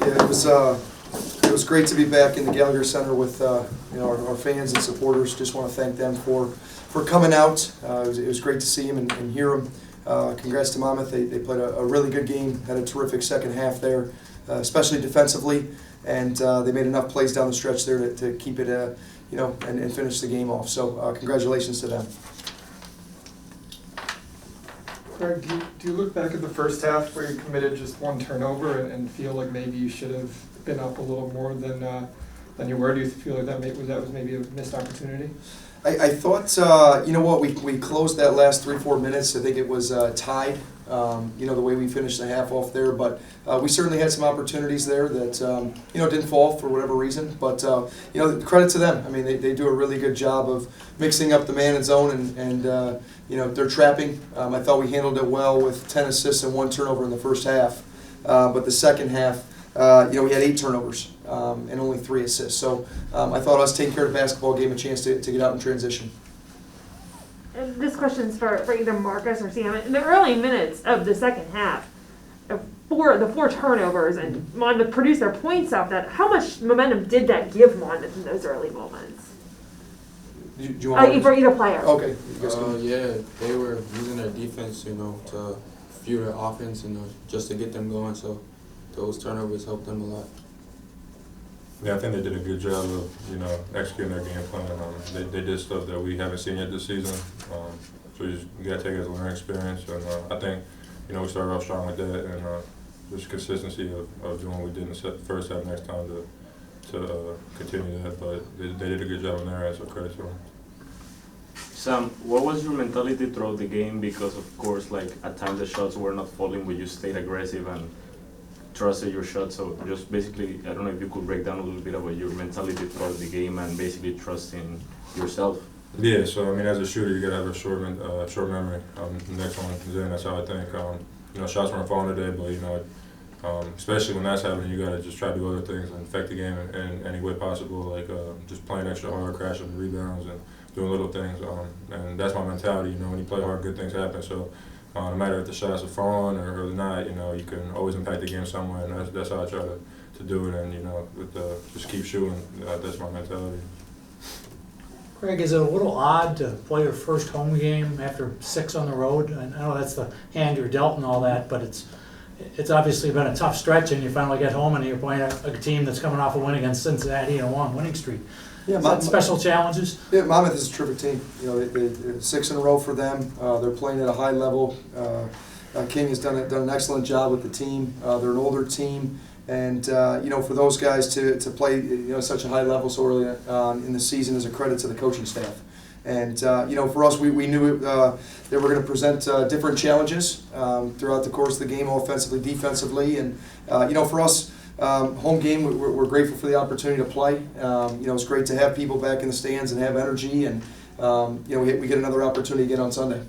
Yeah, it was great to be back in the Gallagher Center with our fans and supporters. Just want to thank them for coming out. It was great to see them and hear them. Congrats to Monmouth. They played a really good game. Had a terrific second half there, especially defensively, and they made enough plays down the stretch there to keep it and finish the game off. So congratulations to them. Craig, do you look back at the first half where you committed just one turnover and feel like maybe you should have been up a little more than you were? Do you feel like that was maybe a missed opportunity? I thought, we closed that last 3-4 minutes. I think it was tied, the way we finished the half off there. But we certainly had some opportunities there that, didn't fall for whatever reason. But, credit to them. I mean, they do a really good job of mixing up the man and zone and their trapping. I thought we handled it well with 10 assists and 1 turnover in the first half. But the second half, we had 8 turnovers and only 3 assists. So I thought us taking care of the basketball gave them a chance to get out in transition. And this question's for either Marcus or Sam. In the early minutes of the second half, the 4 turnovers and Monmouth produced their points off that, how much momentum did that give Monmouth in those early moments? Do you want for either player. Okay. Yeah, they were using their defense, to fuel their offense and just to get them going. So those turnovers helped them a lot. Yeah, I think they did a good job of, executing their game plan. They did stuff that we haven't seen yet this season. So you got to take it as a learning experience. And I think, we started off strong with that and just consistency of doing what we did in the first half next time to continue that. But they did a good job in their end, so credit to them. Sam, what was your mentality throughout the game? Because, of course, at times the shots were not falling, but you stayed aggressive and trusted your shot. So just basically, I don't know if you could break down a little bit about your mentality throughout the game and basically trusting yourself. Yeah, so as a shooter, you gotta have a short memory. The next one is in. That's how I think. Shots weren't falling today, but especially when that's happening, you gotta just try to do other things and affect the game in any way possible, like just playing extra hard, crashing the rebounds, and doing little things. And that's my mentality. When you play hard, good things happen. So. No matter if the shots are falling or not, you can always impact the game somewhere, and that's how I try to do it. And just keep shooting. That's my mentality. Craig, is it a little odd to play your first home game after 6 on the road? And I know that's the hand you're dealt and all that, but it's obviously been a tough stretch, and you finally get home and you're playing a team that's coming off a win against Cincinnati and a long winning streak. Yeah, special challenges? Yeah, Monmouth is a terrific team. They 6 in a row for them. They're playing at a high level. King has done an excellent job with the team. They're an older team, and for those guys to play such a high level so early in the season is a credit to the coaching staff. And for us, we knew they were going to present different challenges throughout the course of the game, offensively, defensively, and for us. Home game, we're grateful for the opportunity to play. It's great to have people back in the stands and have energy, and we get another opportunity again on Sunday.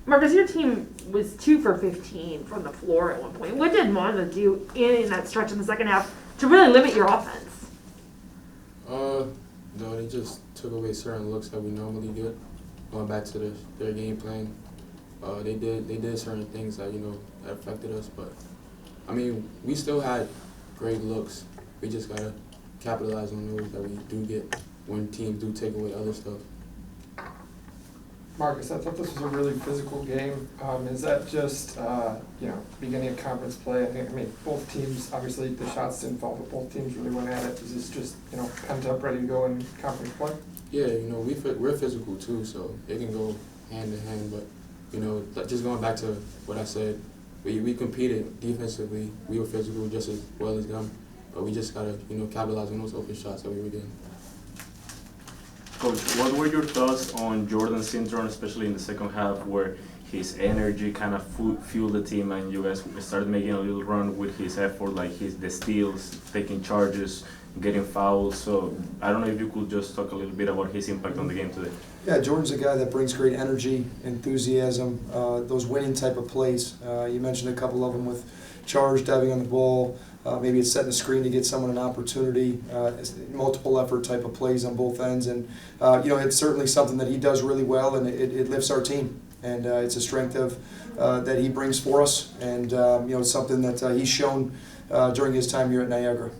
Marcus, your team was 2 for 15 from the floor at one point. What did Monmouth do in that stretch in the second half to really limit your offense? No, they just took away certain looks that we normally get. Going back to their game plan, they did certain things that that affected us, but. We still had great looks. We just gotta capitalize on those that we do get when teams do take away other stuff. Marcus, I thought this was a really physical game. Is that just beginning of conference play? Both teams, obviously the shots didn't fall, but both teams really went at it. Is this just pent up, ready to go in conference play? Yeah, we're physical too, so it can go hand in hand. But just going back to what I said. We competed defensively. We were physical just as well as them, but we just gotta capitalize on those open shots that we were getting. Coach, what were your thoughts on Jordan's syndrome, especially in the second half, where his energy kind of fueled the team, and you guys started making a little run with his effort, like the steals, taking charges, getting fouls? So I don't know if you could just talk a little bit about his impact on the game today. Yeah, Jordan's a guy that brings great energy, enthusiasm, those winning type of plays. You mentioned a couple of them with charge, diving on the ball. Maybe it's setting a screen to get someone an opportunity. Multiple effort type of plays on both ends, and it's certainly something that he does really well, and it lifts our team. And it's a strength of that he brings for us, and it's something that he's shown during his time here at Niagara.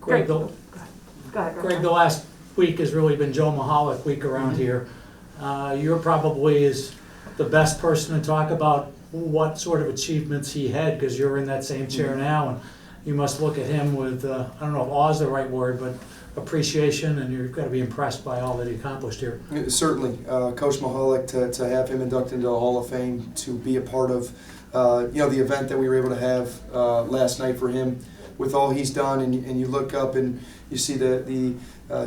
Greg, Go ahead. Greg, the last week has really been Joe Maholic week around here. You're probably is the best person to talk about what sort of achievements he had, because you're in that same chair now, and you must look at him with, I don't know if awe is the right word, but appreciation, and you've got to be impressed by all that he accomplished here. Certainly, Coach Maholic, to have him inducted into the Hall of Fame, to be a part of the event that we were able to have last night for him, with all he's done, and you look up and you see the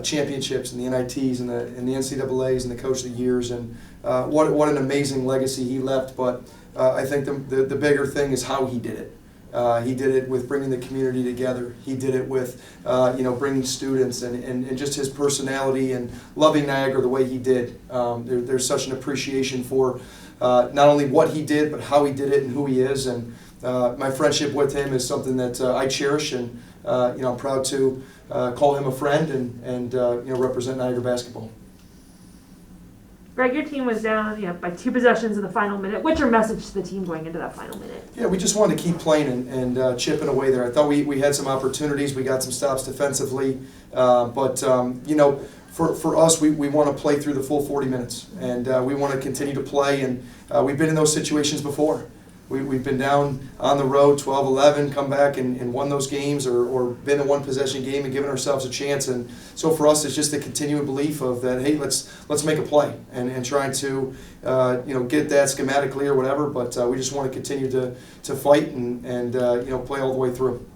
championships and the NITs and the NCAAs and the Coach of the Years, and what an amazing legacy he left. But I think the bigger thing is how he did it. He did it with bringing the community together. He did it with bringing students and just his personality and loving Niagara the way he did. There's such an appreciation for not only what he did, but how he did it and who he is. And my friendship with him is something that I cherish, and I'm proud to call him a friend and represent Niagara basketball. Greg, your team was down by 2 possessions in the final minute. What's your message to the team going into that final minute? Yeah, we just wanted to keep playing and chipping away there. I thought we had some opportunities. We got some stops defensively. For us, we want to play through the full 40 minutes. And we want to continue to play. And we've been in those situations before. We've been down on the road 12-11, come back and won those games, or been a one-possession game and given ourselves a chance. And so for us, it's just a continuing belief of that, hey, let's make a play and trying to get that schematically or whatever. But we just want to continue to fight and play all the way through.